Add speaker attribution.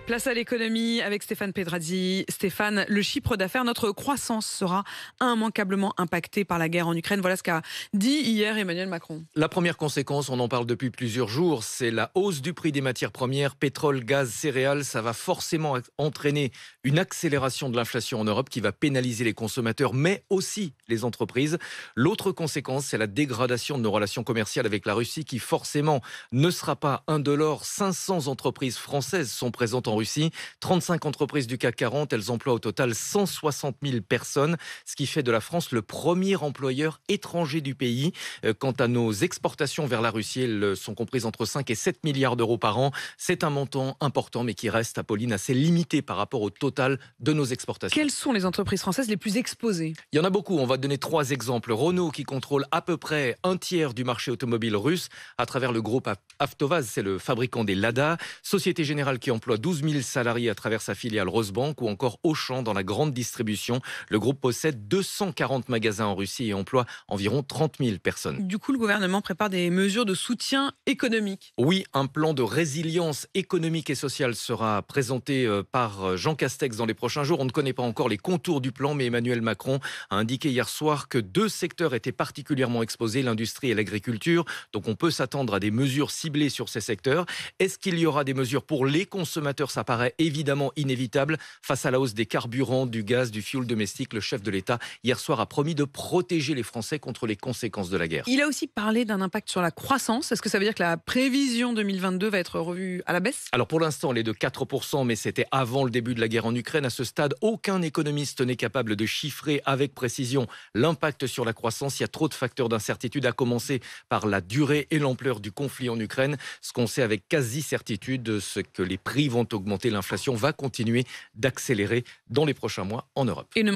Speaker 1: Place à l'économie avec Stéphane Pedrazzi. Stéphane, le chiffre d'affaires, notre croissance sera immanquablement impactée par la guerre en Ukraine. Voilà ce qu'a dit hier Emmanuel Macron.
Speaker 2: La première conséquence, on en parle depuis plusieurs jours, c'est la hausse du prix des matières premières, pétrole, gaz, céréales. Ça va forcément entraîner une accélération de l'inflation en Europe qui va pénaliser les consommateurs, mais aussi les entreprises. L'autre conséquence, c'est la dégradation de nos relations commerciales avec la Russie qui forcément ne sera pas indolore. 500 entreprises françaises sont présentes en Russie, 35 entreprises du CAC 40, elles emploient au total 160 000 personnes, ce qui fait de la France le premier employeur étranger du pays. Quant à nos exportations vers la Russie, elles sont comprises entre 5 et 7 milliards d'euros par an. C'est un montant important, mais qui reste, Apolline, assez limité par rapport au total de nos exportations.
Speaker 1: Quelles sont les entreprises françaises les plus exposées?
Speaker 2: Il y en a beaucoup, on va donner 3 exemples. Renault qui contrôle à peu près un tiers du marché automobile russe à travers le groupe Avtovaz, c'est le fabricant des Lada. Société Générale qui emploie 12 000 salariés à travers sa filiale Rosbank ou encore Auchan dans la grande distribution. Le groupe possède 240 magasins en Russie et emploie environ 30 000 personnes.
Speaker 1: Du coup, le gouvernement prépare des mesures de soutien économique.
Speaker 2: Oui, un plan de résilience économique et sociale sera présenté par Jean Castex dans les prochains jours. On ne connaît pas encore les contours du plan, mais Emmanuel Macron a indiqué hier soir que 2 secteurs étaient particulièrement exposés, l'industrie et l'agriculture. Donc on peut s'attendre à des mesures ciblées sur ces secteurs. Est-ce qu'il y aura des mesures pour les consommateurs? Ça paraît évidemment inévitable. Face à la hausse des carburants, du gaz, du fioul domestique, le chef de l'État hier soir a promis de protéger les Français contre les conséquences de la guerre.
Speaker 1: Il a aussi parlé d'un impact sur la croissance. Est-ce que ça veut dire que la prévision 2022 va être revue à la baisse?
Speaker 2: Alors pour l'instant, elle est de 4%, mais c'était avant le début de la guerre en Ukraine. À ce stade, aucun économiste n'est capable de chiffrer avec précision l'impact sur la croissance. Il y a trop de facteurs d'incertitude, à commencer par la durée et l'ampleur du conflit en Ukraine. Ce qu'on sait avec quasi-certitude, c'est que les prix vont augmenter. L'inflation va continuer d'accélérer dans les prochains mois en Europe.
Speaker 1: Et ne